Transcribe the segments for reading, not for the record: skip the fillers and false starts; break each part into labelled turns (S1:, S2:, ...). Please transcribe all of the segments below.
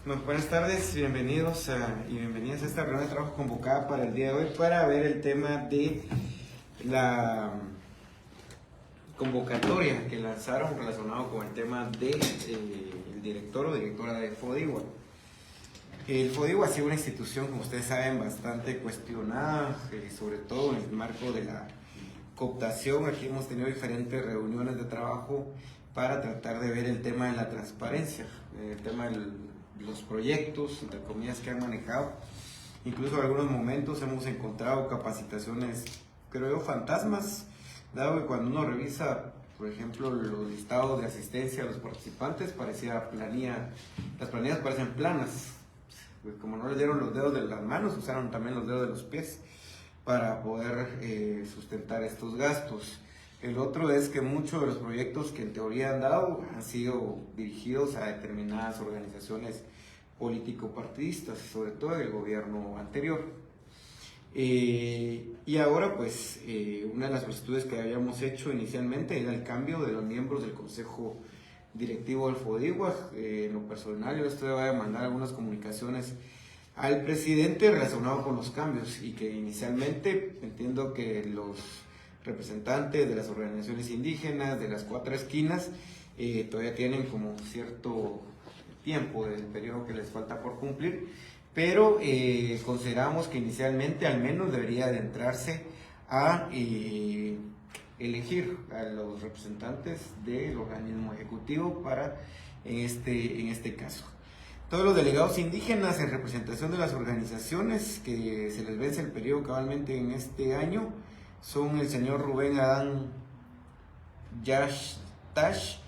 S1: Buenas tardes, y bienvenidas a esta reunión de trabajo convocada para el día de hoy para ver el tema de la convocatoria que lanzaron relacionado con el tema de el director o directora de FODIWA. El FODIWA ha sido una institución, como ustedes saben, bastante cuestionada, sobre todo en el marco de la cooptación. Aquí hemos tenido diferentes reuniones de trabajo para tratar de ver el tema de la transparencia, el tema de los proyectos, entre comillas, que han manejado. Incluso en algunos momentos hemos encontrado capacitaciones, creo yo, fantasmas, dado que cuando uno revisa, por ejemplo, los listados de asistencia a los participantes, las planillas parecen planas. Pues como no les dieron los dedos de las manos, usaron también los dedos de los pies para poder sustentar estos gastos. El otro es que muchos de los proyectos que en teoría han dado han sido dirigidos a determinadas organizaciones político-partidistas, sobre todo del gobierno anterior. Y ahora, pues, una de las solicitudes que habíamos hecho inicialmente era el cambio de los miembros del Consejo Directivo del FODIWA. En lo personal, yo estoy a mandar algunas comunicaciones al presidente relacionado con los cambios, y que inicialmente entiendo que los representantes de las organizaciones indígenas de las cuatro esquinas todavía tienen como cierto tiempo del periodo que les falta por cumplir, pero consideramos que inicialmente al menos debería adentrarse a elegir a los representantes del organismo ejecutivo en este caso. Todos los delegados indígenas en representación de las organizaciones que se les vence el periodo cabalmente en este año son el señor Rubén Adán Yash Tash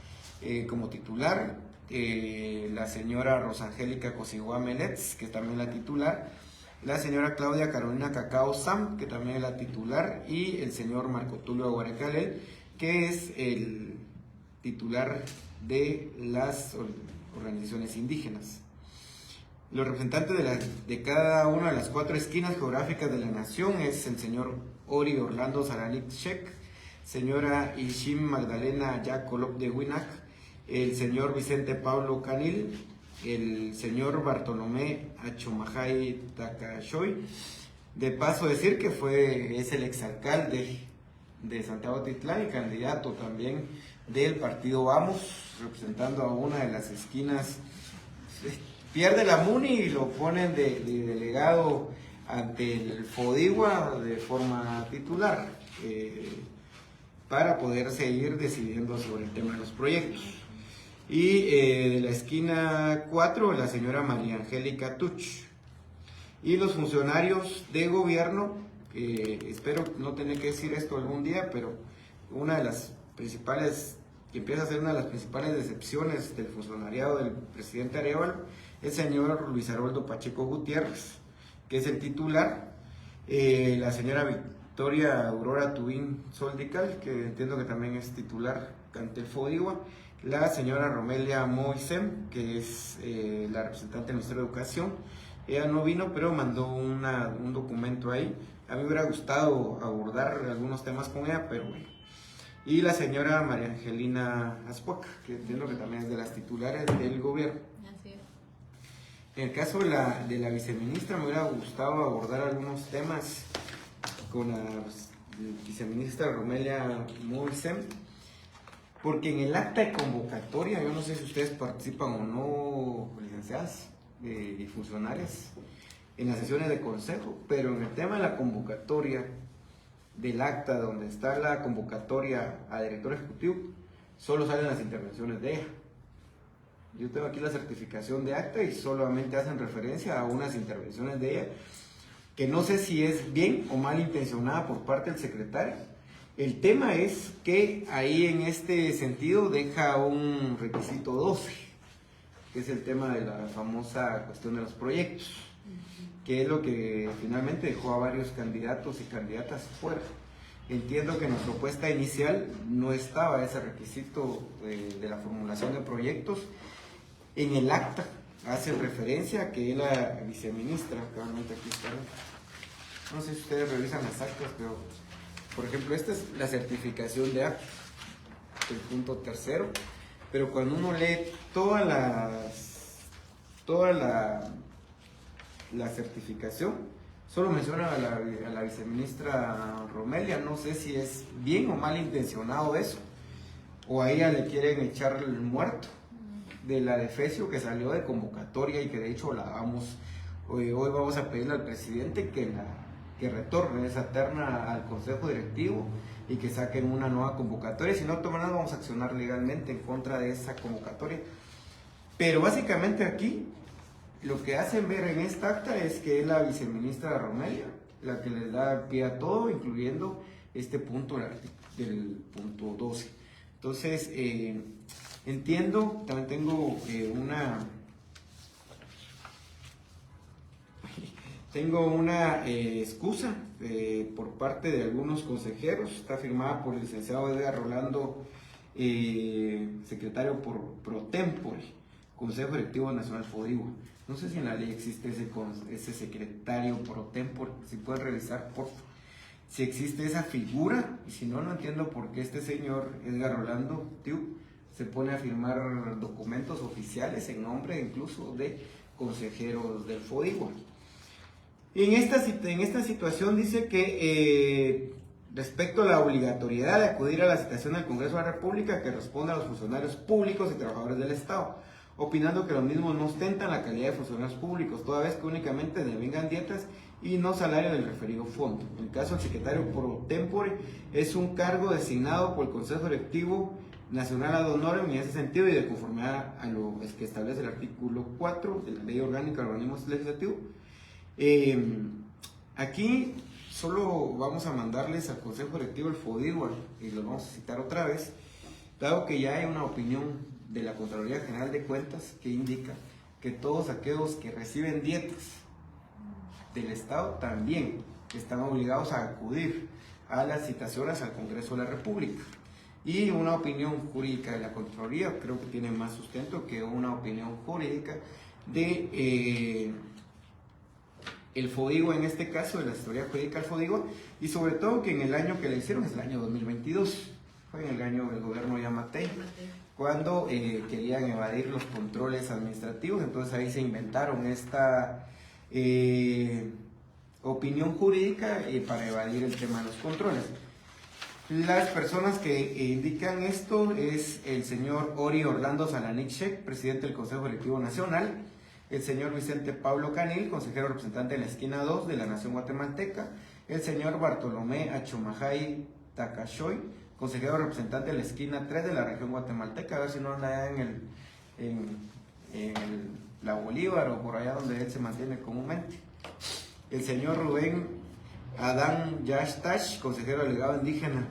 S1: como titular, la señora Rosangélica Cosigua Meletz, que es también la titular, la señora Claudia Carolina Cacao Sam, que también es la titular, y el señor Marco Tulio Aguarecalel, que es el titular de las organizaciones indígenas. Los representantes de cada una de las cuatro esquinas geográficas de la nación es el señor Ori Orlando Saranik Shek, señora Ishim Magdalena Yacolop de Winac, el señor Vicente Pablo Canil, el señor Bartolomé Achomajay Takashoy. De paso decir que es el exalcalde de Santiago Titlán y candidato también del partido Vamos, representando a una de las esquinas. Pierde la MUNI y lo ponen de delegado ante el FODIWA de forma titular para poder seguir decidiendo sobre el tema de los proyectos. Y de la esquina 4, la señora María Angélica Tuch. Y los funcionarios de gobierno, espero no tener que decir esto algún día, pero una de las principales, que empieza a ser una de las principales decepciones del funcionariado del presidente Arevalo, el señor Luis Haroldo Pacheco Gutiérrez, que es el titular, la señora Victoria Aurora Tubín Soldical, que entiendo que también es titular ante el FODIWA, la señora Romelia Moisem, que es la representante del Ministerio de Educación. Ella no vino, pero mandó un documento ahí. A mí me hubiera gustado abordar algunos temas con ella, pero bueno. Y la señora María Angelina Aspoca, que entiendo que también es de las titulares del gobierno.
S2: Así es.
S1: En el caso de la viceministra, me hubiera gustado abordar algunos temas con la viceministra Romelia Moisem, porque en el acta de convocatoria, yo no sé si ustedes participan o no, licenciadas y funcionarias, en las sesiones de consejo, pero en el tema de la convocatoria del acta, donde está la convocatoria a director ejecutivo, solo salen las intervenciones de ella. Yo tengo aquí la certificación de acta y solamente hacen referencia a unas intervenciones de ella, que no sé si es bien o mal intencionada por parte del secretario. El tema es que ahí en este sentido deja un requisito 12, que es el tema de la famosa cuestión de los proyectos, que es lo que finalmente dejó a varios candidatos y candidatas fuera. Entiendo que en la propuesta inicial no estaba ese requisito de la formulación de proyectos. En el acta hace referencia a que la viceministra, actualmente aquí está, no sé si ustedes revisan las actas, pero por ejemplo esta es la certificación de acta, el punto tercero, pero cuando uno lee todas toda la certificación. Solo menciona a la viceministra Romelia, no sé si es bien o mal intencionado eso, o a ella le quieren echar el muerto de la defecio que salió de convocatoria y que de hecho hoy vamos a pedirle al presidente que retorne esa terna al consejo directivo y que saquen una nueva convocatoria. Si no toman nada, vamos a accionar legalmente en contra de esa convocatoria. Pero básicamente aquí lo que hacen ver en esta acta es que es la viceministra Romelia la que les da pie a todo, incluyendo este punto del punto 12. Entonces, entiendo, también tengo una excusa por parte de algunos consejeros. Está firmada por el licenciado Edgar Rolando, secretario pro tempore, Consejo Directivo Nacional FODIGUA. No sé si en la ley existe ese secretario pro tempore, si pueden revisar, por favor, si existe esa figura, y si no, no entiendo por qué este señor Edgar Rolando se pone a firmar documentos oficiales en nombre incluso de consejeros del FODIGUA. Y en esta situación dice que respecto a la obligatoriedad de acudir a la citación del Congreso de la República que responde a los funcionarios públicos y trabajadores del Estado, opinando que los mismos no ostentan la calidad de funcionarios públicos, toda vez que únicamente devengan dietas y no salario del referido fondo. En el caso del secretario pro tempore, es un cargo designado por el Consejo Directivo Nacional ad honorem en ese sentido y de conformidad a lo que establece el artículo 4 de la Ley Orgánica de Organismos Legislativos. Aquí solo vamos a mandarles al Consejo Directivo el FODIGUA y los vamos a citar otra vez, dado que ya hay una opinión de la Contraloría General de Cuentas que indica que todos aquellos que reciben dietas del Estado también están obligados a acudir a las citaciones al Congreso de la República. Y una opinión jurídica de la Contraloría creo que tiene más sustento que una opinión jurídica de el FODIGUA, en este caso de la asesoría jurídica del FODIGUA, y sobre todo que en el año que le hicieron es el año 2022, fue en el año del gobierno de Yamatei, cuando querían evadir los controles administrativos. Entonces ahí se inventaron esta opinión jurídica para evadir el tema de los controles. Las personas que indican esto es el señor Ori Orlando Salanichek, presidente del Consejo Directivo Nacional, el señor Vicente Pablo Canil, consejero representante de la esquina 2 de la Nación Guatemalteca, el señor Bartolomé Achomajay Takashoy, consejero representante de la esquina 3 de la región guatemalteca, a ver si no anda en la Bolívar o por allá donde él se mantiene comúnmente. El señor Rubén Adán Yastash, consejero delegado indígena,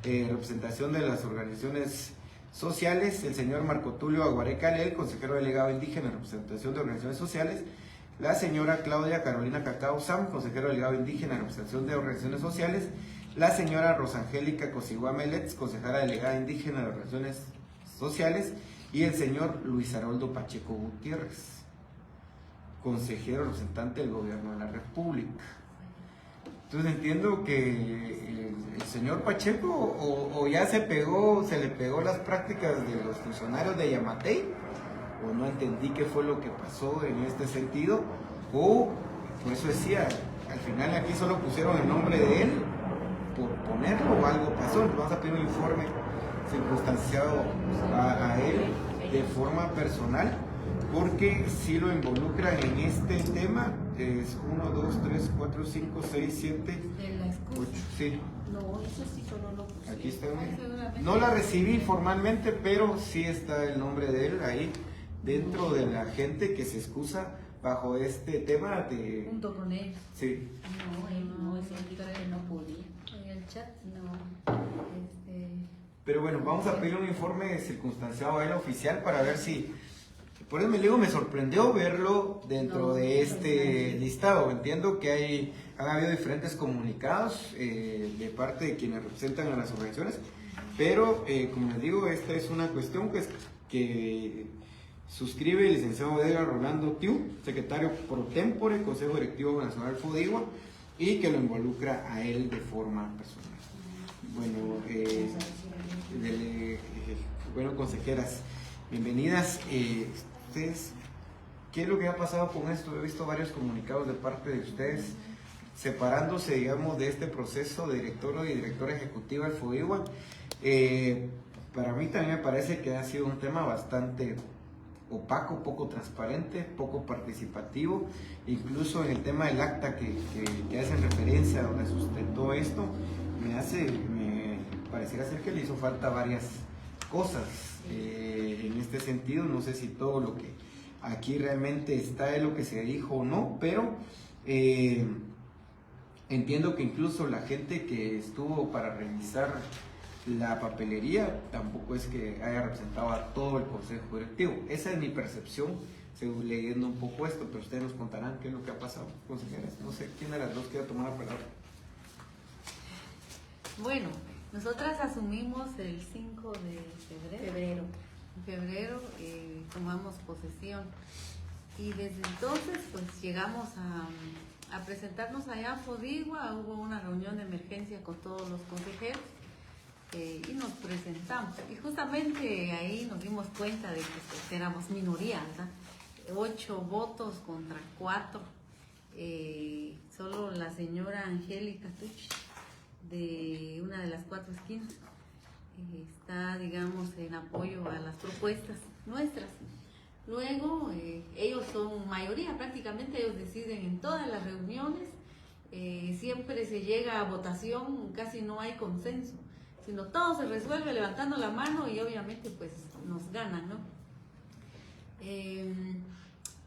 S1: representación de las organizaciones sociales. El señor Marco Tulio Aguaré Calel, consejero delegado indígena, representación de organizaciones sociales. La señora Claudia Carolina Cacao Sam, consejero delegado indígena, representación de organizaciones sociales. La señora Rosangélica Cosigua Melets, consejera delegada indígena de organizaciones sociales. Y el señor Luis Haroldo Pacheco Gutiérrez, consejero representante del gobierno de la República. Entonces entiendo que el señor Pacheco o ya se le pegó las prácticas de los funcionarios de Yamatei, o no entendí qué fue lo que pasó en este sentido, o por eso decía, al final aquí solo pusieron el nombre de él por ponerlo o algo pasó. Entonces vamos a pedir un informe circunstanciado a él de forma personal, porque si lo involucran en este tema, es 1, 2, 3, 4, 5, 6, 7, 8, sí.
S2: No, eso sí solo lo puse.
S1: Aquí está, no la recibí formalmente, pero sí está el nombre de él ahí, dentro de la gente que se excusa bajo este tema de...
S2: Junto con él.
S1: Sí.
S2: No, eso indica que no podía. En el chat, no.
S1: Pero bueno, vamos a pedir un informe circunstanciado a él oficial para ver si... Por eso me sorprendió verlo dentro de este listado. Entiendo que han habido diferentes comunicados de parte de quienes representan a las organizaciones, pero como les digo, esta es una cuestión que suscribe el licenciado Edgar Rolando Tiu, secretario pro tempore, Consejo Directivo Nacional FODIGUA, y que lo involucra a él de forma personal. Bueno, consejeras, bienvenidas. Ustedes ¿Qué es lo que ha pasado con esto? He visto varios comunicados de parte de ustedes separándose, digamos, de este proceso de director o de directora ejecutiva del FODIWA. Para mí también me parece que ha sido un tema bastante opaco, poco transparente, poco participativo. Incluso en el tema del acta que hacen referencia, donde sustentó esto, me pareciera ser que le hizo falta varias cosas en este sentido. No sé si todo lo que aquí realmente está es lo que se dijo o no, pero entiendo que incluso la gente que estuvo para revisar la papelería tampoco es que haya representado a todo el consejo directivo. Esa es mi percepción, según leyendo un poco esto, pero ustedes nos contarán qué es lo que ha pasado, consejeras. No sé quién de las dos quiere tomar la palabra.
S3: Bueno, nosotras asumimos el 5 de febrero. En febrero tomamos posesión y desde entonces pues llegamos a presentarnos allá a FODIWA. Hubo una reunión de emergencia con todos los consejeros y nos presentamos. Y justamente ahí nos dimos cuenta de que pues, éramos minoría, ¿verdad? 8 votos contra 4. Solo la señora Angélica Tuch, de una de las 4 esquinas, está, digamos, en apoyo a las propuestas nuestras. Luego, ellos son mayoría, prácticamente ellos deciden en todas las reuniones, siempre se llega a votación, casi no hay consenso, sino todo se resuelve levantando la mano y obviamente pues nos ganan, ¿no?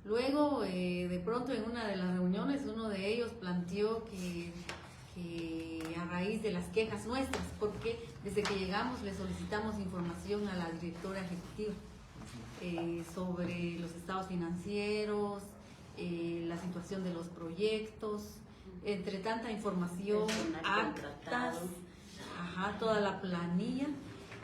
S3: Luego, de pronto en una de las reuniones, uno de ellos planteó que a raíz de las quejas nuestras, porque desde que llegamos le solicitamos información a la directora ejecutiva sobre los estados financieros, la situación de los proyectos, entre tanta información, actas, toda la planilla,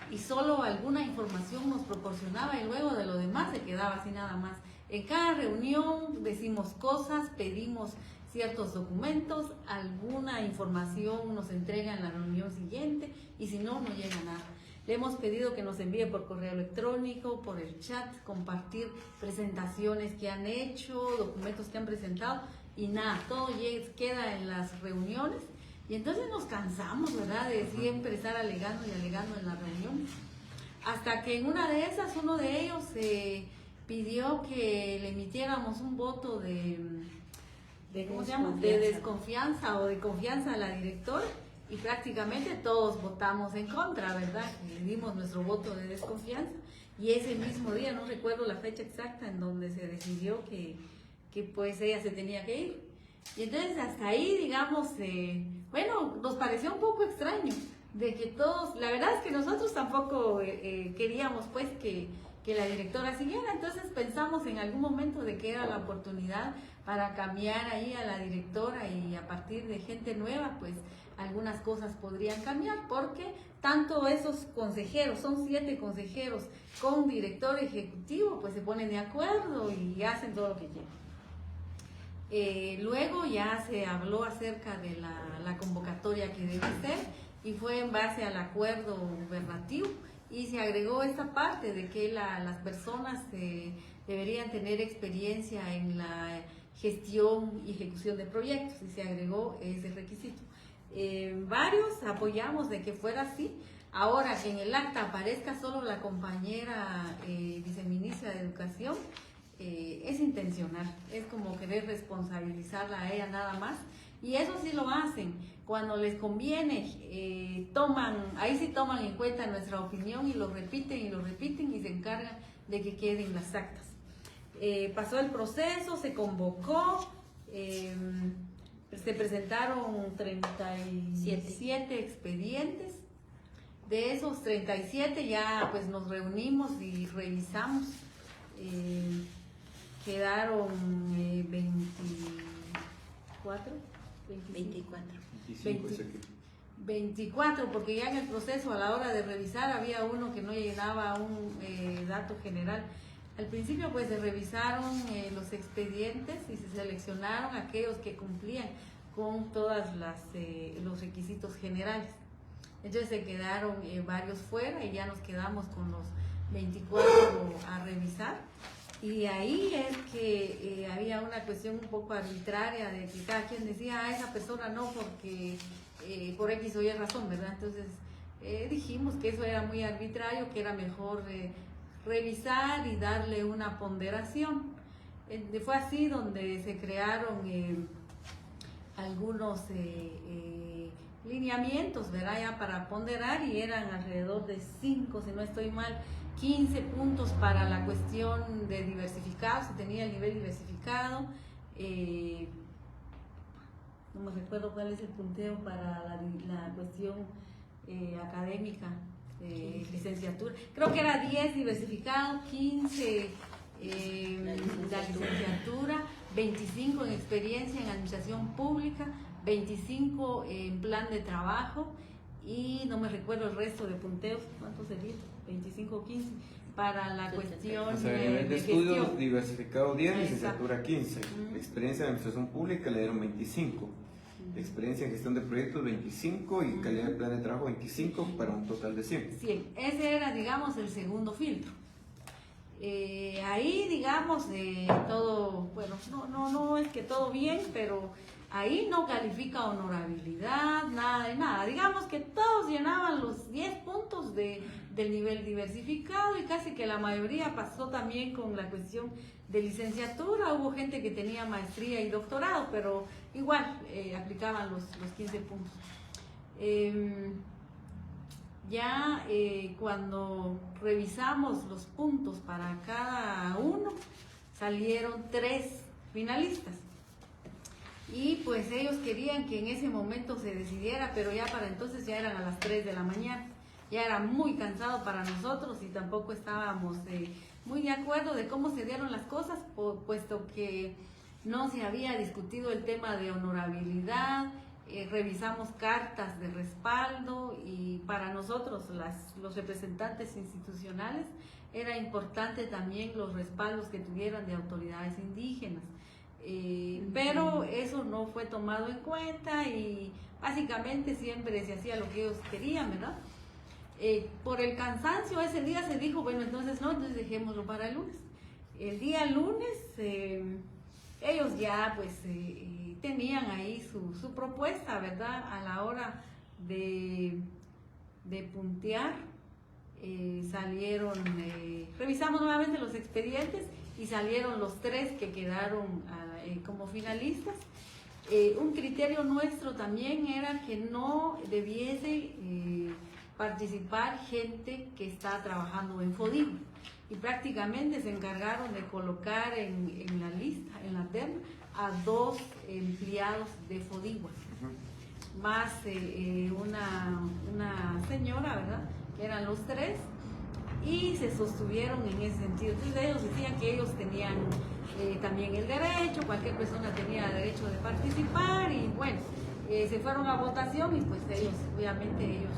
S3: y solo alguna información nos proporcionaba y luego de lo demás se quedaba así nada más. En cada reunión decimos cosas, pedimos ciertos documentos, alguna información nos entrega en la reunión siguiente y si no, no llega nada. Le hemos pedido que nos envíe por correo electrónico, por el chat, compartir presentaciones que han hecho, documentos que han presentado y nada, todo queda en las reuniones y entonces nos cansamos, ¿verdad?, de siempre estar alegando y alegando en las reuniones. Hasta que en una de esas, uno de ellos pidió que le emitiéramos un voto de desconfianza o de confianza a la directora y prácticamente todos votamos en contra, ¿verdad? Le dimos nuestro voto de desconfianza y ese mismo día, no recuerdo la fecha exacta en donde se decidió que pues ella se tenía que ir. Y entonces hasta ahí, digamos, bueno, nos pareció un poco extraño de que todos, la verdad es que nosotros tampoco queríamos pues que la directora siguiera, entonces pensamos en algún momento de que era la oportunidad para cambiar ahí a la directora y a partir de gente nueva, pues algunas cosas podrían cambiar, porque tanto esos consejeros, son 7 consejeros con director ejecutivo, pues se ponen de acuerdo y hacen todo lo que quieren. Luego ya se habló acerca de la convocatoria que debe ser y fue en base al acuerdo gubernativo y se agregó esta parte de que las personas deberían tener experiencia en la gestión y ejecución de proyectos y se agregó ese requisito. Varios apoyamos de que fuera así. Ahora que en el acta aparezca solo la compañera viceministra de Educación, es intencional, es como querer responsabilizarla a ella nada más, y eso sí lo hacen, cuando les conviene, ahí sí toman en cuenta nuestra opinión y lo repiten y se encargan de que queden las actas. Pasó el proceso, se convocó, se presentaron 37 expedientes. De esos 37 ya pues nos reunimos y revisamos. Quedaron 24, porque ya en el proceso a la hora de revisar había uno que no llenaba un dato general. Al principio pues se revisaron los expedientes y se seleccionaron aquellos que cumplían con todas los requisitos generales. Entonces se quedaron varios fuera y ya nos quedamos con los 24 a revisar. Y ahí es que había una cuestión un poco arbitraria de que cada quien decía, esa persona no, porque por X o Y razón, ¿verdad? Entonces dijimos que eso era muy arbitrario, que era mejor revisar y darle una ponderación. Fue así donde se crearon algunos lineamientos, ¿verdad? Ya para ponderar, y eran alrededor de 5, si no estoy mal, 15 puntos para la cuestión de diversificado, se tenía el nivel diversificado. No me recuerdo cuál es el punteo para la cuestión académica, licenciatura. Creo que era 10 diversificado, 15 la licenciatura, 25 en experiencia en administración pública, 25 en plan de trabajo, y no me recuerdo el resto de punteos, ¿cuántos serían? 25 o 15 para la cuestión
S1: nivel de estudios
S3: gestión.
S1: diversificado 10, licenciatura 15, experiencia en administración pública le dieron 25, experiencia en gestión de proyectos 25 y calidad de plan de trabajo 25 para un total de 100.
S3: 100. Ese era, digamos, el segundo filtro. Ahí, digamos, todo, bueno, no es que todo bien, pero ahí no califica honorabilidad, nada de nada. Digamos que todos llenaban los 10 puntos del nivel diversificado, y casi que la mayoría pasó también con la cuestión de licenciatura. Hubo gente que tenía maestría y doctorado, pero igual aplicaban los 15 puntos. Cuando revisamos los puntos para cada uno, salieron 3 finalistas. Y pues ellos querían que en ese momento se decidiera, pero ya para entonces ya eran a las 3 de la mañana. Ya era muy cansado para nosotros y tampoco estábamos muy de acuerdo de cómo se dieron las cosas, puesto que no se había discutido el tema de honorabilidad. Revisamos cartas de respaldo, y para nosotros, los representantes institucionales, era importante también los respaldos que tuvieran de autoridades indígenas. Pero eso no fue tomado en cuenta, y básicamente siempre se hacía lo que ellos querían, ¿verdad? Por el cansancio ese día se dijo, bueno, entonces dejémoslo para el lunes. El día lunes ellos ya pues tenían ahí su propuesta, ¿verdad? A la hora de puntear, salieron, revisamos nuevamente los expedientes y salieron los 3 que quedaron como finalistas. Un criterio nuestro también era que no debiese participar gente que está trabajando en FODIGUA, y prácticamente se encargaron de colocar en la lista, en la terna, a 2 empleados de FODIGUA, más una señora, ¿verdad? Que eran los 3, y se sostuvieron en ese sentido. Entonces ellos decían que ellos tenían también el derecho, cualquier persona tenía derecho de participar, y bueno, se fueron a votación, y pues obviamente ellos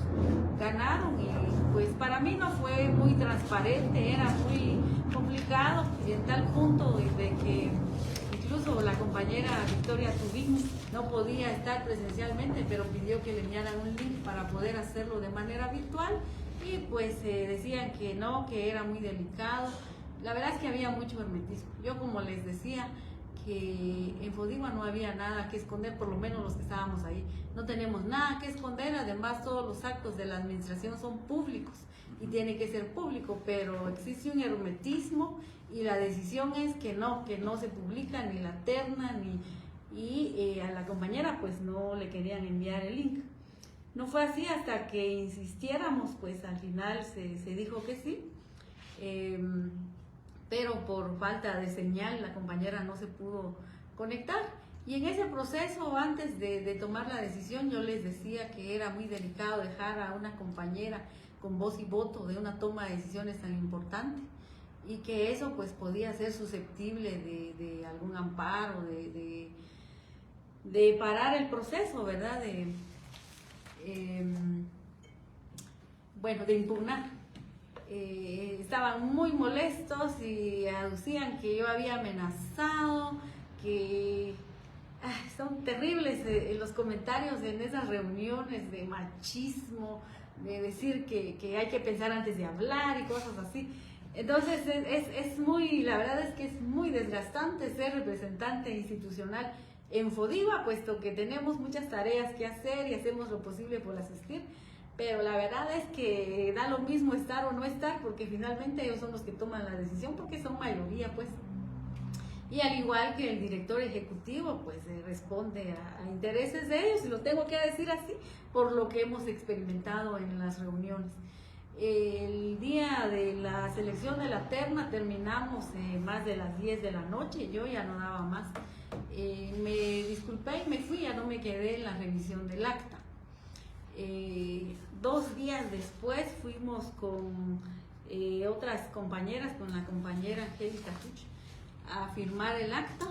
S3: ganaron. Y pues para mí no fue muy transparente, era muy complicado, en tal punto de que incluso la compañera Victoria Tubín no podía estar presencialmente, pero pidió que le enviaran un link para poder hacerlo de manera virtual, y pues decían que no, que era muy delicado. La verdad es que había mucho hermetismo. Yo, como les decía, que en FODIGUA no había nada que esconder, por lo menos los que estábamos ahí. No tenemos nada que esconder, además todos los actos de la administración son públicos y tiene que ser público, pero existe un hermetismo, y la decisión es que no se publica ni la terna, y a la compañera pues no le querían enviar el link. No fue así hasta que insistiéramos, pues al final se dijo que sí. Pero por falta de señal la compañera no se pudo conectar, y en ese proceso, antes de tomar la decisión, yo les decía que era muy delicado dejar a una compañera con voz y voto de una toma de decisiones tan importante, y que eso pues podía ser susceptible de algún amparo, de parar el proceso, ¿verdad? De impugnar. Estaban muy molestos y aducían que yo había amenazado, que son terribles los comentarios en esas reuniones de machismo, de decir que hay que pensar antes de hablar y cosas así. Entonces es muy, la verdad es que es muy desgastante ser representante institucional en FODIVA, puesto que tenemos muchas tareas que hacer y hacemos lo posible por asistir, pero la verdad es que da lo mismo estar o no estar, porque finalmente ellos son los que toman la decisión, porque son mayoría, pues. Y al igual que el director ejecutivo, pues responde a intereses de ellos, y lo tengo que decir así, por lo que hemos experimentado en las reuniones. El día de la selección de la terna terminamos más de las 10 de la noche, yo ya no daba más. Me disculpé y me fui, ya no me quedé en la revisión del acta. 2 días después fuimos con otras compañeras, con la compañera Angélica Tuch, a firmar el acta,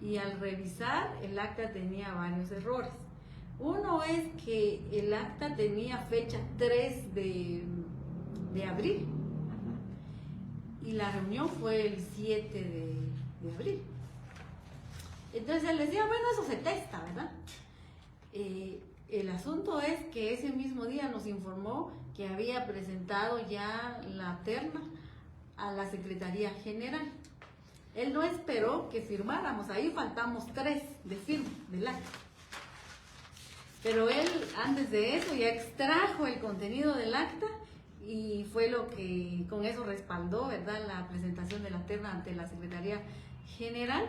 S3: y al revisar el acta tenía varios errores. Uno es que el acta tenía fecha 3 de abril y la reunión fue el 7 de abril. Entonces él decía, bueno, eso se testa, ¿verdad? El asunto es que ese mismo día nos informó que había presentado ya la terna a la Secretaría General. Él no esperó que firmáramos, ahí faltamos 3 de firma del acta. Pero él, antes de eso, ya extrajo el contenido del acta y fue lo que con eso respaldó, ¿verdad?, la presentación de la terna ante la Secretaría General.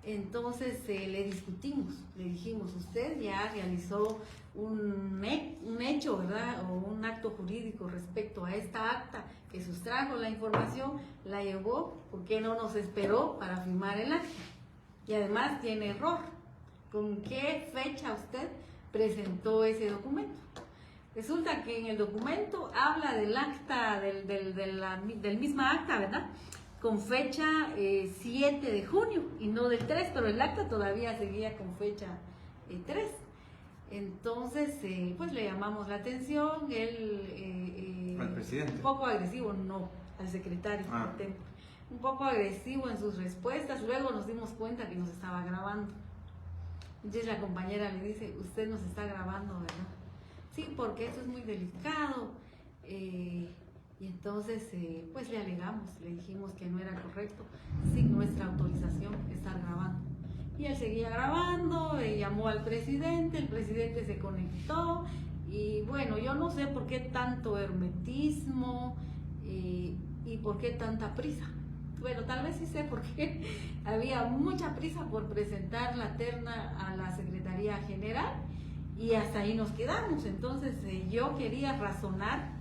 S3: Entonces le discutimos, le dijimos, usted ya realizó un hecho, ¿verdad?, o un acto jurídico respecto a esta acta que sustrajo la información, la llevó, ¿por qué no nos esperó para firmar el acta? Y además tiene error. ¿Con qué fecha usted presentó ese documento? Resulta que en el documento habla del acta, del misma acta, ¿verdad?, con fecha 7 de junio y no del 3, pero el acta todavía seguía con fecha 3. Entonces, pues le llamamos la atención, él,
S1: al presidente.
S3: Un poco agresivo, no, al secretario, un poco agresivo en sus respuestas. Luego nos dimos cuenta que nos estaba grabando. Entonces la compañera le dice, usted nos está grabando, ¿verdad? Sí, porque esto es muy delicado. Y entonces, pues le alegamos, le dijimos que no era correcto, sin nuestra autorización, estar grabando. Y él seguía grabando, llamó al presidente, el presidente se conectó, y bueno, yo no sé por qué tanto hermetismo y por qué tanta prisa. Bueno, tal vez sí sé por qué había mucha prisa por presentar la terna a la Secretaría General, y hasta ahí nos quedamos. Entonces yo quería razonar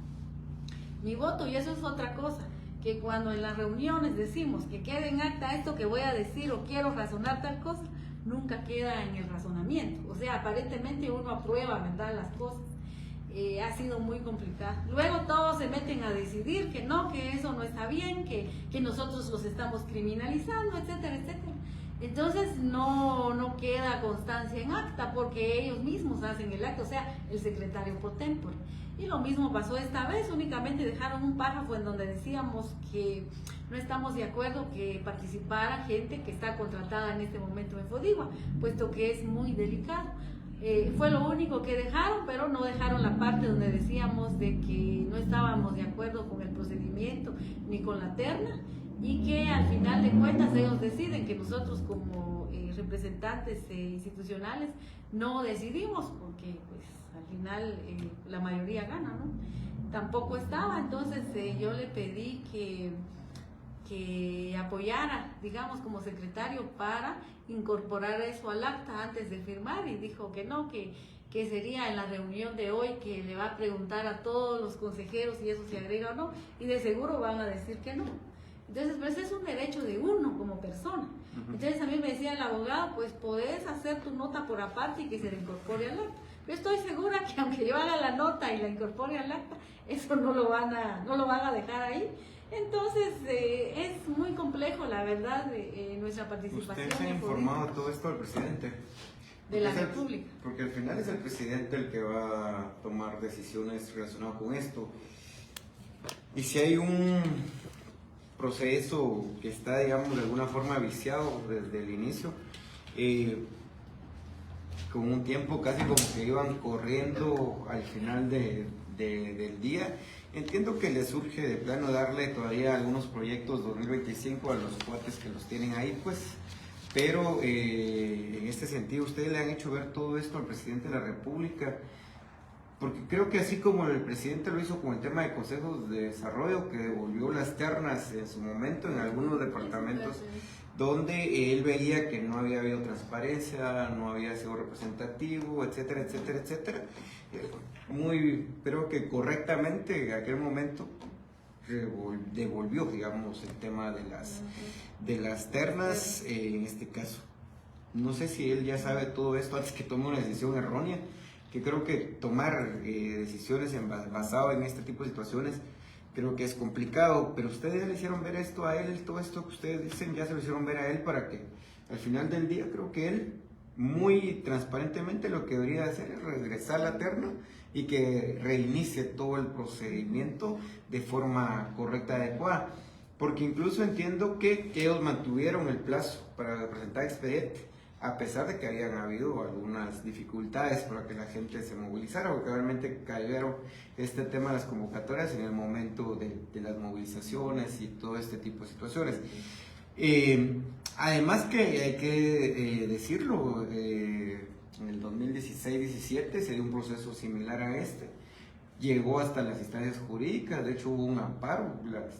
S3: mi voto, y eso es otra cosa, que cuando en las reuniones decimos que quede en acta esto que voy a decir o quiero razonar tal cosa, nunca queda en el razonamiento. O sea, aparentemente uno aprueba, ¿verdad?, las cosas. Ha sido muy complicado. Luego todos se meten a decidir que no, que eso no está bien, que nosotros los estamos criminalizando, etcétera, etcétera. Entonces no queda constancia en acta, porque ellos mismos hacen el acta, o sea, el secretario pro tempore. Y lo mismo pasó esta vez, únicamente dejaron un párrafo en donde decíamos que no estamos de acuerdo que participara gente que está contratada en este momento en FODIVA, puesto que es muy delicado. Fue lo único que dejaron, pero no dejaron la parte donde decíamos de que no estábamos de acuerdo con el procedimiento ni con la terna, y que al final de cuentas ellos deciden, que nosotros como representantes institucionales no decidimos, porque pues al final la mayoría gana, ¿no? Tampoco estaba. Entonces yo le pedí que apoyara, digamos, como secretario, para incorporar eso al acta antes de firmar, y dijo que no, que sería en la reunión de hoy, que le va a preguntar a todos los consejeros si eso se agrega o no, y de seguro van a decir que no. Entonces, pues es un derecho de uno como persona. Entonces a mí me decía el abogado, pues podés hacer tu nota por aparte y que se le incorpore al acta. Yo estoy segura que aunque yo haga la nota y la incorpore al acta, eso no lo van a dejar ahí. Entonces es muy complejo, la verdad, nuestra participación.
S1: ¿Usted se ha informado todo esto al presidente?
S3: De la República.
S1: Porque al final es el presidente el que va a tomar decisiones relacionadas con esto. Y si hay un proceso que está, digamos, de alguna forma viciado desde el inicio, con un tiempo casi como que iban corriendo al final del día, Entiendo que les surge de plano darle todavía algunos proyectos 2025 a los cuates que los tienen ahí, pues, pero en este sentido, ustedes le han hecho ver todo esto al presidente de la República, porque creo que así como el presidente lo hizo con el tema de consejos de desarrollo, que devolvió las ternas en su momento en algunos departamentos, donde él veía que no había habido transparencia, no había sido representativo, etcétera, etcétera, etcétera. Creo que correctamente en aquel momento devolvió, digamos, el tema de las ternas, en este caso. No sé si él ya sabe todo esto antes que tome una decisión errónea, que creo que tomar decisiones basado en este tipo de situaciones creo que es complicado, pero ustedes ya le hicieron ver esto a él, todo esto que ustedes dicen ya se lo hicieron ver a él, para que al final del día creo que él muy transparentemente lo que debería hacer es regresar la terna y que reinicie todo el procedimiento de forma correcta, adecuada, porque incluso entiendo que ellos mantuvieron el plazo para presentar expediente, a pesar de que habían habido algunas dificultades para que la gente se movilizara, porque realmente cayeron este tema de las convocatorias en el momento de las movilizaciones y todo este tipo de situaciones. Además que hay que decirlo, en el 2016-17 se dio un proceso similar a este, llegó hasta las instancias jurídicas, de hecho hubo un amparo,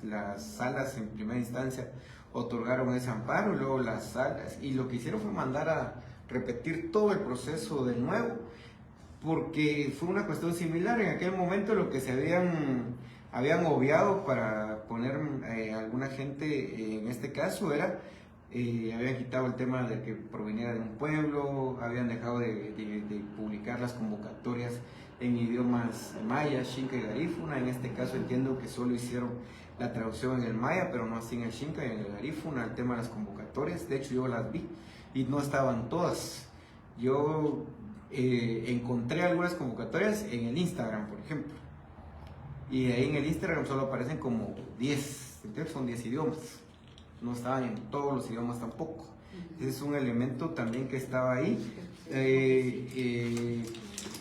S1: las salas en primera instancia otorgaron ese amparo, y luego las salas, y lo que hicieron fue mandar a repetir todo el proceso de nuevo, porque fue una cuestión similar. En aquel momento lo que se habían obviado para poner alguna gente, en este caso era, habían quitado el tema de que proveniera de un pueblo, habían dejado de publicar las convocatorias en idiomas maya, xinca y garífuna. En este caso entiendo que solo hicieron la traducción en el maya, pero no así en el xinca y en el garífuna, el tema de las convocatorias. De hecho yo las vi y no estaban todas. Yo encontré algunas convocatorias en el Instagram, por ejemplo, y ahí en el Instagram solo aparecen como 10, entonces son 10 idiomas, no estaban en todos los idiomas tampoco. Ese es un elemento también que estaba ahí.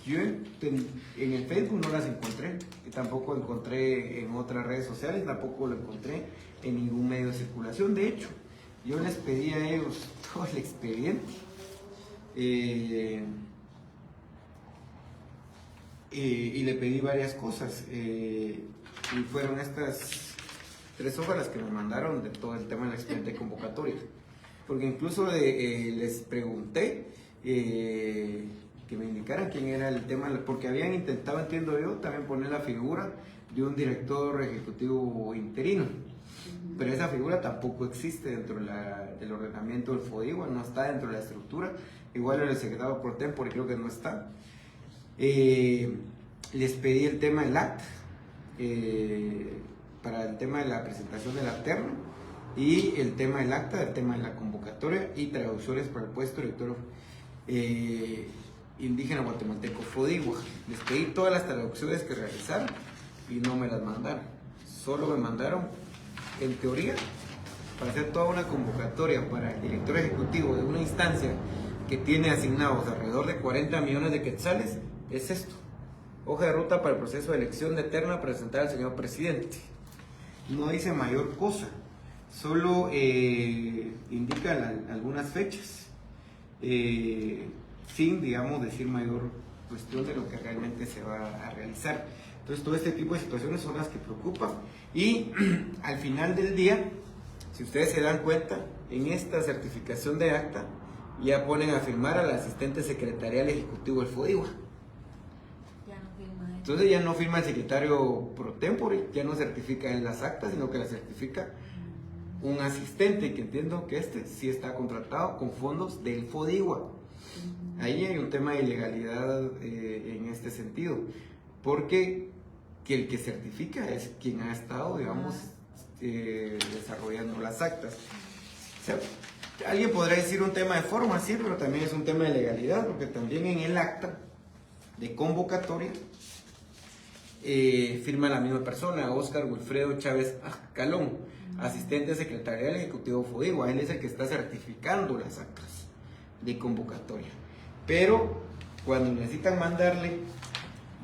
S1: Yo en el Facebook no las encontré, y tampoco encontré en otras redes sociales, tampoco lo encontré en ningún medio de circulación. De hecho, yo les pedí a ellos todo el expediente, y le pedí varias cosas, y fueron estas 3 hojas las que me mandaron de todo el tema del expediente de convocatoria, porque incluso les pregunté que me indicaran quién era el tema, porque habían intentado, entiendo yo, también poner la figura de un director ejecutivo interino, pero esa figura tampoco existe dentro del ordenamiento del FODIWA, no está dentro de la estructura, igual el secretario pro tempore creo que no está. Les pedí el tema del acta, para el tema de la presentación de la terna, y el tema del acta, el tema de la convocatoria y traducciones para el puesto de director indígena guatemalteco FODIWA. Les pedí todas las traducciones que realizaron y no me las mandaron, solo me mandaron, en teoría, para hacer toda una convocatoria para el director ejecutivo de una instancia que tiene asignados alrededor de 40 millones de quetzales, es esto: hoja de ruta para el proceso de elección de terna presentar al señor presidente. No dice mayor cosa, solo indica algunas fechas, sin, digamos, decir mayor cuestión de lo que realmente se va a realizar. Entonces todo este tipo de situaciones son las que preocupan, y al final del día, si ustedes se dan cuenta, en esta certificación de acta ya ponen a firmar al asistente secretarial ejecutivo del FODIWA. Entonces ya no firma el secretario pro tempore, ya no certifica en las actas, sino que las certifica un asistente, que entiendo que este sí está contratado con fondos del FODIWA. Ahí hay un tema de ilegalidad en este sentido, porque que el que certifica es quien ha estado, digamos, desarrollando las actas. O sea, alguien podrá decir un tema de forma, sí, pero también es un tema de legalidad, porque también en el acta de convocatoria firma la misma persona, Óscar Wilfredo Chávez Calón, asistente secretarial ejecutivo FODIWA. Él es el que está certificando las actas de convocatoria. Pero cuando necesitan mandarle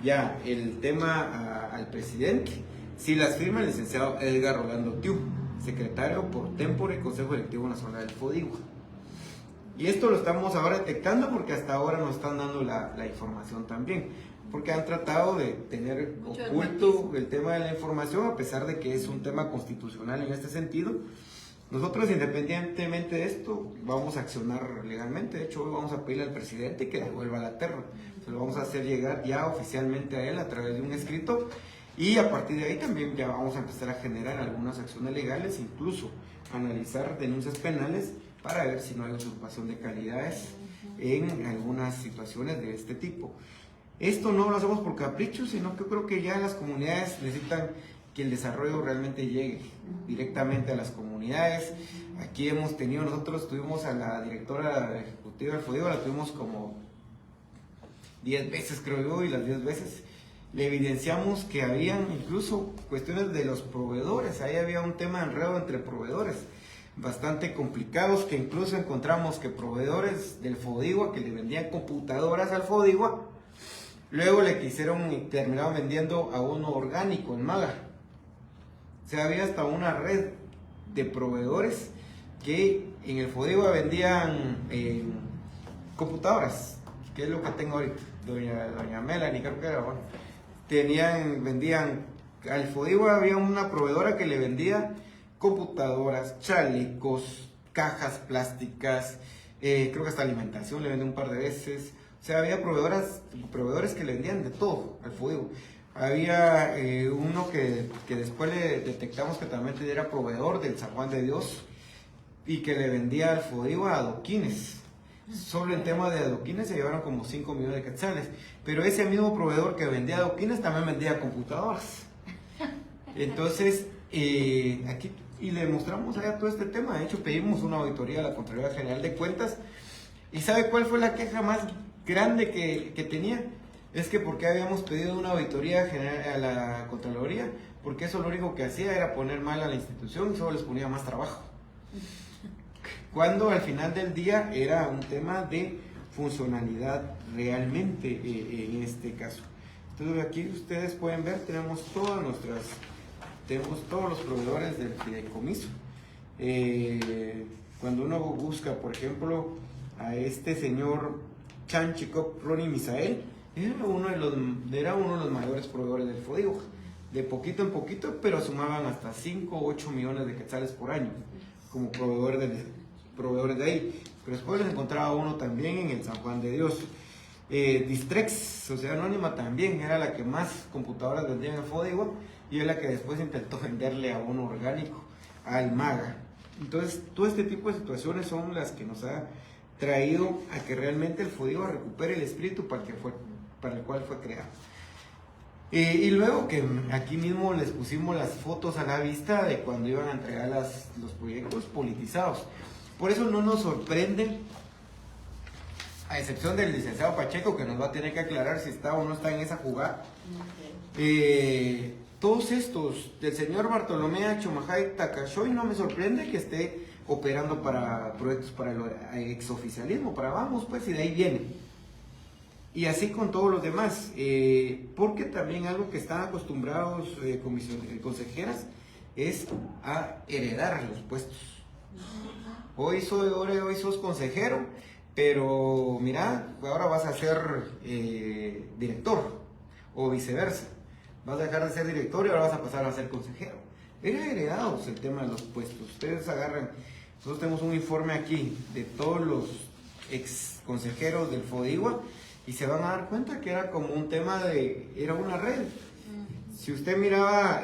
S1: ya el tema al presidente, Sí, las firma el licenciado Edgar Rolando Tiu, secretario por tempore del Consejo Directivo Nacional del FODIGUA. Y esto lo estamos ahora detectando porque hasta ahora nos están dando la información también, porque han tratado de tener
S3: Mucho
S1: oculto el tema de la información, a pesar de que es un tema constitucional en este sentido. Nosotros, independientemente de esto, vamos a accionar legalmente. De hecho, hoy vamos a pedirle al presidente que devuelva la terra. Se lo vamos a hacer llegar ya oficialmente a él a través de un escrito, y a partir de ahí también ya vamos a empezar a generar algunas acciones legales, incluso analizar denuncias penales para ver si no hay usurpación de calidades en algunas situaciones de este tipo. Esto no lo hacemos por capricho, sino que yo creo que ya las comunidades necesitan que el desarrollo realmente llegue directamente a las comunidades. Aquí nosotros tuvimos a la directora ejecutiva del FODIGUA, la tuvimos como 10 veces creo yo, y las 10 veces le evidenciamos que habían incluso cuestiones de los proveedores. Ahí había un tema de enredo entre proveedores bastante complicados, que incluso encontramos que proveedores del FODIGUA que le vendían computadoras al FODIGUA, luego le quisieron y terminaron vendiendo a uno orgánico en Maga. O sea, había hasta una red de proveedores que en el FODIGUA vendían computadoras, que es lo que tengo ahorita. Doña Melanie, creo que era, bueno, vendían, al FODIGUA había una proveedora que le vendía computadoras, chalecos, cajas plásticas, creo que hasta alimentación le vendió un par de veces. O sea, había proveedores que le vendían de todo al FODIGUA. Había uno que después le detectamos que también era proveedor del San Juan de Dios y que le vendía al FODIGUA adoquines. Solo en tema de adoquines se llevaron como 5 millones de quetzales. Pero ese mismo proveedor que vendía adoquines también vendía computadoras. Entonces, aquí y le mostramos allá todo este tema. De hecho, pedimos una auditoría a la Contraloría General de Cuentas. ¿Y sabe cuál fue la queja más grande que tenía? Es que porque habíamos pedido una auditoría general a la Contraloría, porque eso lo único que hacía era poner mal a la institución y solo les ponía más trabajo. Cuando al final del día era un tema de funcionalidad realmente en este caso. Entonces aquí ustedes pueden ver, tenemos todos los proveedores del fideicomiso. Cuando uno busca, por ejemplo, a este señor Chanchikov Ronnie Misael, era uno de los mayores proveedores del FODIGUA, de poquito en poquito, pero sumaban hasta 5 o 8 millones de quetzales por año como proveedores de ahí. Pero después les encontraba uno también en el San Juan de Dios. Distrex, Sociedad Anónima, también era la que más computadoras vendía en el FODIGUA, y es la que después intentó venderle a uno orgánico, al Maga. Entonces, todo este tipo de situaciones son las que nos ha traído a que realmente el FODIGUA recupere el espíritu para el cual fue creado. Y luego que aquí mismo les pusimos las fotos a la vista de cuando iban a entregar los proyectos politizados. Por eso no nos sorprende, a excepción del licenciado Pacheco, que nos va a tener que aclarar si está o no está en esa jugada. Todos estos, del señor Bartolomé Chomajay Takashoy, no me sorprende que esté operando para proyectos para el exoficialismo, para Vamos, pues, y de ahí viene. Y así con todos los demás, porque también algo que están acostumbrados consejeras es a heredar los puestos. Hoy sos consejero, pero mira, ahora vas a ser director, o viceversa. Vas a dejar de ser director y ahora vas a pasar a ser consejero. Era heredados el tema de los puestos. Ustedes agarran, nosotros tenemos un informe aquí de todos los ex consejeros del FODIGUA y se van a dar cuenta que era como un tema era una red. Si usted miraba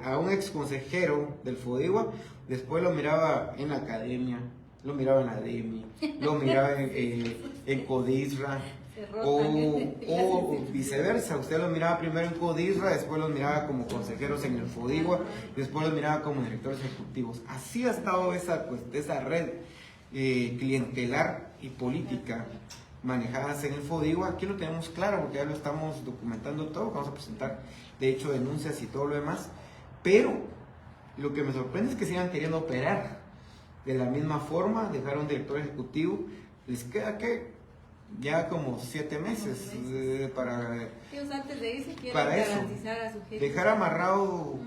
S1: a un ex consejero del FODIGUA, después lo miraba en la academia, lo miraba en la DEMI, lo miraba en CODISRA, o viceversa. Usted lo miraba primero en CODISRA, después lo miraba como consejeros en el FODIGUA, después lo miraba como directores ejecutivos. Así ha estado esa red clientelar y política manejadas en el FODIGUA. Aquí lo tenemos claro porque ya lo estamos documentando todo, vamos a presentar de hecho denuncias y todo lo demás, pero lo que me sorprende es que sigan queriendo operar de la misma forma, dejar un director ejecutivo, les queda que ya como 7 meses para
S3: Ellos antes de irse quieren
S1: para eso,
S3: garantizar a su gente.
S1: dejar amarrado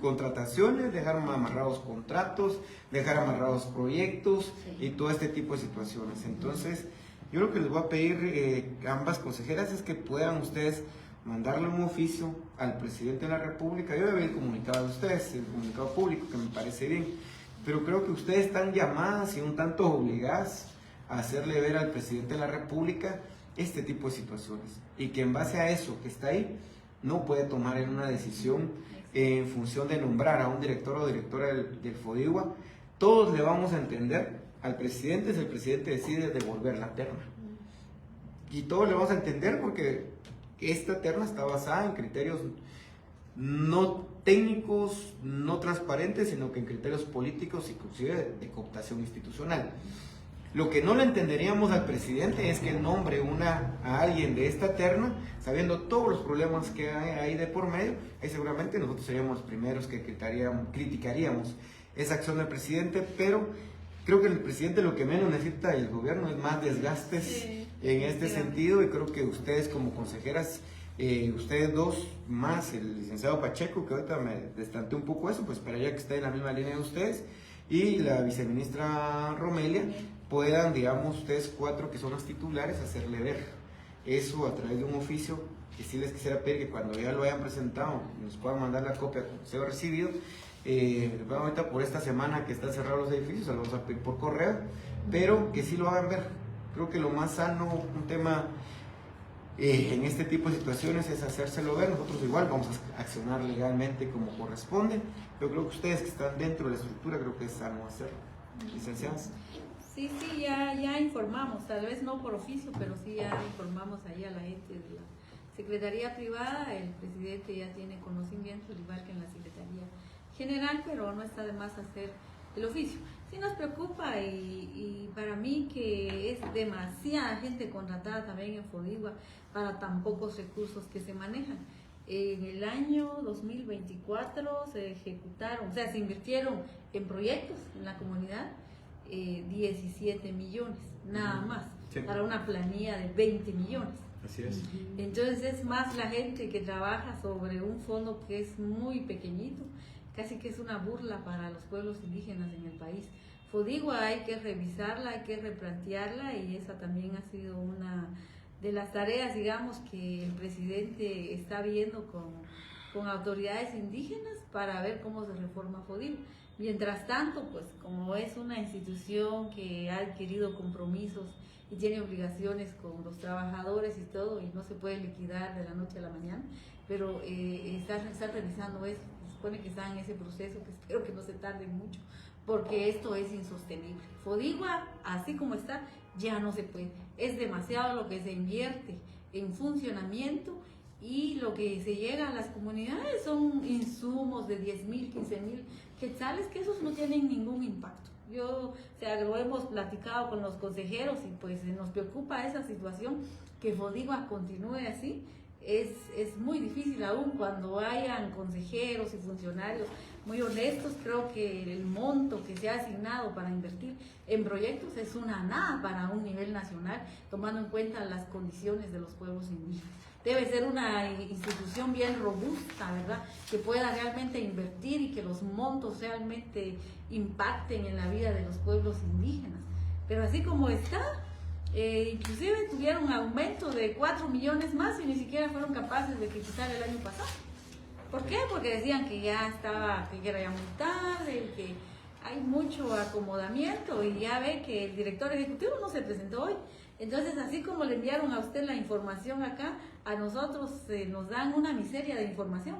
S1: contrataciones, dejar amarrados contratos, dejar amarrados proyectos y todo este tipo de situaciones. Entonces, yo lo que les voy a pedir a ambas consejeras es que puedan ustedes mandarle un oficio al presidente de la República. Yo había comunicado a ustedes, el comunicado público, que me parece bien, pero creo que ustedes están llamadas y un tanto obligadas a hacerle ver al presidente de la República este tipo de situaciones, y que en base a eso que está ahí, no puede tomar en una decisión en función de nombrar a un director o directora del FODIGUA. Todos le vamos a entender al presidente si el presidente decide devolver la terna. Y todos le vamos a entender porque esta terna está basada en criterios no técnicos, no transparentes, sino que en criterios políticos, inclusive de cooptación institucional. Lo que no le entenderíamos al presidente es que nombre a alguien de esta terna, sabiendo todos los problemas que hay ahí de por medio, y seguramente nosotros seríamos los primeros que criticaríamos esa acción del presidente, pero creo que el presidente lo que menos necesita y el gobierno es más desgastes en este sentido, y creo que ustedes como consejeras, ustedes dos más el licenciado Pacheco, que ahorita me destanté un poco eso, pues esperaría que esté en la misma línea de ustedes, y la viceministra Romelia, puedan, digamos, ustedes 4 que son los titulares, hacerle ver eso a través de un oficio, que sí les quisiera pedir que cuando ya lo hayan presentado nos puedan mandar la copia como se ha recibido. Ahorita por esta semana que están cerrados los edificios, se los vamos a pedir por correo, pero que sí lo hagan ver. Creo que lo más sano, un tema en este tipo de situaciones, es hacérselo ver. Nosotros igual vamos a accionar legalmente como corresponde, pero creo que ustedes que están dentro de la estructura, creo que es sano hacerlo. Licenciadas.
S3: Sí, ya informamos, tal vez no por oficio, pero sí ya informamos ahí a la gente de la Secretaría Privada. El presidente ya tiene conocimiento, al igual que en la Secretaría General, pero no está de más hacer el oficio. Sí nos preocupa, y para mí que es demasiada gente contratada también en FODIGUA para tan pocos recursos que se manejan. En el año 2024 se ejecutaron, o sea, se invirtieron en proyectos en la comunidad 17 millones, nada más, para una planilla de 20 millones.
S1: Así es.
S3: Entonces es más la gente que trabaja sobre un fondo que es muy pequeñito, casi que es una burla para los pueblos indígenas en el país. FODIGUA hay que revisarla, hay que replantearla, y esa también ha sido una de las tareas, digamos, que el presidente está viendo con autoridades indígenas para ver cómo se reforma FODIGUA. Mientras tanto, pues como es una institución que ha adquirido compromisos y tiene obligaciones con los trabajadores y todo, y no se puede liquidar de la noche a la mañana, pero están revisando eso. Se supone que están en ese proceso, que espero que no se tarde mucho, porque esto es insostenible. FODIGUA, así como está, ya no se puede. Es demasiado lo que se invierte en funcionamiento, y lo que se llega a las comunidades son insumos de 10.000, 15.000 quetzales, que esos no tienen ningún impacto. O sea, lo hemos platicado con los consejeros, y pues nos preocupa esa situación, que FODIGUA continúe así. Es muy difícil, aún cuando hayan consejeros y funcionarios muy honestos. Creo que el monto que se ha asignado para invertir en proyectos es una nada para un nivel nacional, tomando en cuenta las condiciones de los pueblos indígenas. Debe ser una institución bien robusta, ¿verdad?, que pueda realmente invertir y que los montos realmente impacten en la vida de los pueblos indígenas. Pero así como está, inclusive tuvieron un aumento de 4 millones más y ni siquiera fueron capaces de ejecutar el año pasado. ¿Por qué? Porque decían que ya estaba, que era ya muy tarde, que hay mucho acomodamiento, y ya ve que el director ejecutivo no se presentó hoy. Entonces, así como le enviaron a usted la información acá, a nosotros nos dan una miseria de información.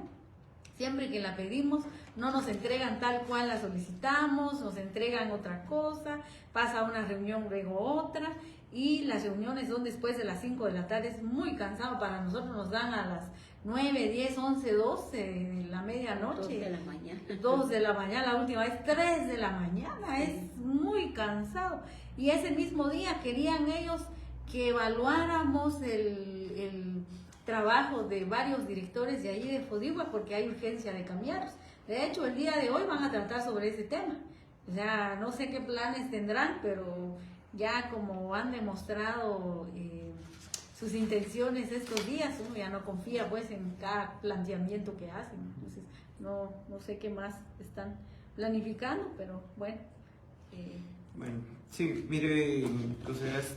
S3: Siempre que la pedimos, no nos entregan tal cual la solicitamos, nos entregan otra cosa, pasa una reunión, luego otra, y las reuniones son después de las 5 de la tarde, es muy cansado para nosotros, nos dan a las 9, 10, 11, 12 de la medianoche.
S2: 2 de la mañana.
S3: 2 de la mañana, la última vez 3 de la mañana, es muy cansado. Y ese mismo día querían ellos que evaluáramos el trabajo de varios directores de allí de FODIGUA, porque hay urgencia de cambiarlos. De hecho, el día de hoy van a tratar sobre ese tema. O sea, no sé qué planes tendrán, pero ya como han demostrado sus intenciones estos días, uno ya no confía pues en cada planteamiento que hacen. Entonces no sé qué más están planificando, pero bueno.
S1: Bueno, sí, mire, entonces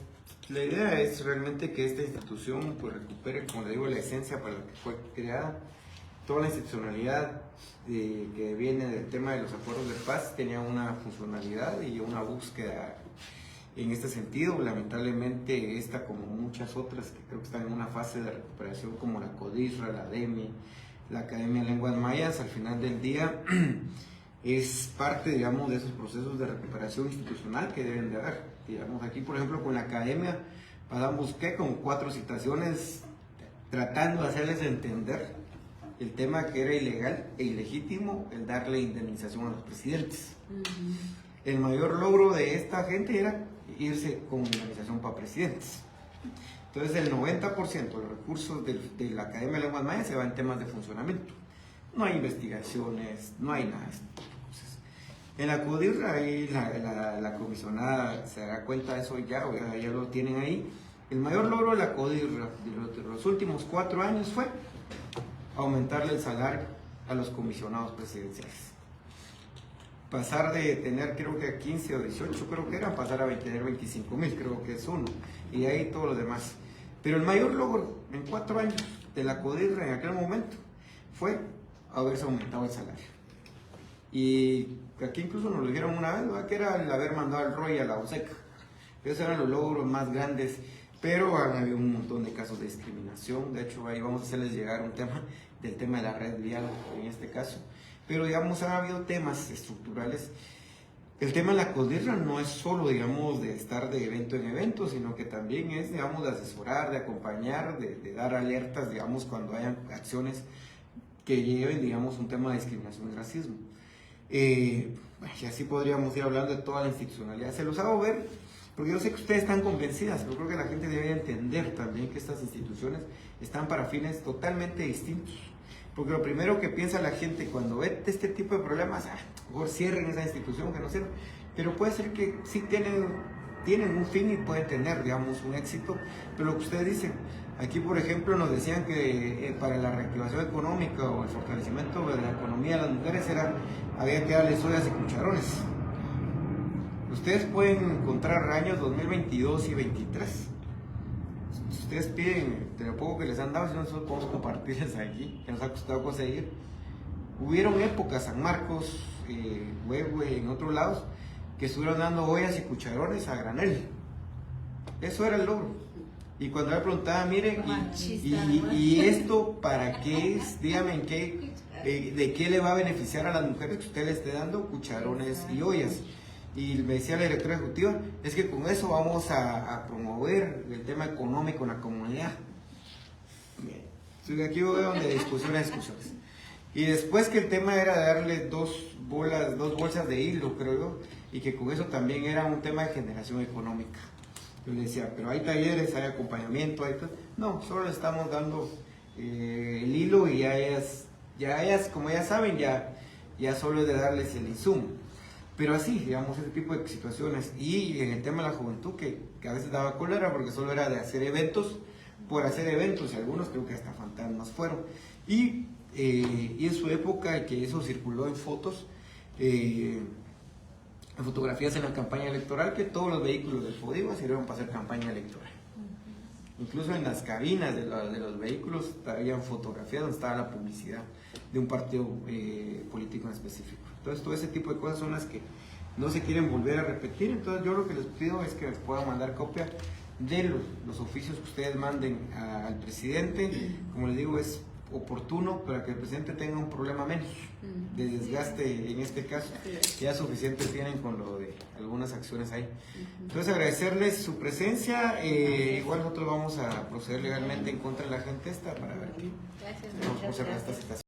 S1: la idea es realmente que esta institución pues recupere, como le digo, la esencia para la que fue creada. Toda la institucionalidad que viene del tema de los acuerdos de paz tenía una funcionalidad y una búsqueda en este sentido. Lamentablemente esta, como muchas otras que creo que están en una fase de recuperación, como la CODISRA, la ADEMI, la Academia de Lenguas Mayas, al final del día es parte, digamos, de esos procesos de recuperación institucional que deben de haber. Digamos, aquí, por ejemplo, con la Academia, Padán Busqué con 4 citaciones tratando de hacerles entender el tema que era ilegal e ilegítimo el darle indemnización a los presidentes. El mayor logro de esta gente era irse con indemnización para presidentes. Entonces el 90% de los recursos de la Academia de Lenguas Mayas se va en temas de funcionamiento. No hay investigaciones, no hay nada. Entonces, en la CODIRRA, ahí la comisionada se dará cuenta de eso ya lo tienen ahí. El mayor logro de la CODIRRA de los últimos 4 años fue aumentarle el salario a los comisionados presidenciales. Pasar de tener, creo que 15 o 18, creo que eran, pasar a tener 25,000, creo que es uno, y ahí todo lo demás. Pero el mayor logro en 4 años de la CODIRRA en aquel momento fue haberse aumentado el salario. Y aquí incluso nos lo dijeron una vez, ¿verdad? Que era el haber mandado al ROI a la OSECA. Esos eran los logros más grandes, pero han habido un montón de casos de discriminación. De hecho, ahí vamos a hacerles llegar un tema del tema de la red vial en este caso. Pero digamos, ha habido temas estructurales. El tema de la CODIRRA no es solo, digamos, de estar de evento en evento, sino que también es, digamos, de asesorar, de acompañar, de dar alertas, digamos, cuando hayan acciones que lleven, digamos, un tema de discriminación y racismo. Y así podríamos ir hablando de toda la institucionalidad. Se los hago ver, porque yo sé que ustedes están convencidas, pero creo que la gente debe entender también que estas instituciones están para fines totalmente distintos. Porque lo primero que piensa la gente cuando ve este tipo de problemas, mejor cierren esa institución que no sirve. Pero puede ser que sí tienen un fin y pueden tener, digamos, un éxito. Pero lo que ustedes dicen, aquí por ejemplo nos decían que para la reactivación económica o el fortalecimiento de la economía de las mujeres había que darles ollas y cucharones. Ustedes pueden encontrar años 2022 y 2023. Si ustedes piden de lo poco que les han dado, si nosotros podemos compartirles aquí, que nos ha costado conseguir. Hubieron épocas, San Marcos, Huehue, en otros lados, que estuvieron dando ollas y cucharones a granel. Eso era el logro. Y cuando le preguntaba, miren, y esto para qué es, dígame de qué le va a beneficiar a las mujeres que usted le esté dando cucharones y ollas. Y me decía la directora ejecutiva, es que con eso vamos a promover el tema económico en la comunidad. Bien. Aquí veo donde discusiones. Y después que el tema era darle dos bolsas de hilo, creo yo, y que con eso también era un tema de generación económica. Yo le decía, pero hay talleres, hay acompañamiento, hay todo. No, solo le estamos dando el hilo y ya ellas, como ya saben, ya solo es de darles el insumo. Pero así, digamos, ese tipo de situaciones. Y en el tema de la juventud, que a veces daba cólera porque solo era de hacer eventos por hacer eventos, y algunos creo que hasta fantasmas fueron. Y en su época, que eso circuló en fotos, en fotografías en la campaña electoral, que todos los vehículos del FODIVA sirvieron para hacer campaña electoral. Incluso en las cabinas de los vehículos habían fotografías donde estaba la publicidad de un partido político en específico. Entonces todo ese tipo de cosas son las que no se quieren volver a repetir. Entonces yo lo que les pido es que les puedan mandar copia de los oficios que ustedes manden al presidente. Como les digo, es oportuno para que el presidente tenga un problema menos de desgaste en este caso. Ya suficiente tienen con lo de algunas acciones ahí. Entonces agradecerles su presencia. Igual nosotros vamos a proceder legalmente en contra de la gente esta para ver qué.
S2: Gracias.
S1: Vamos a cerrar esta citación.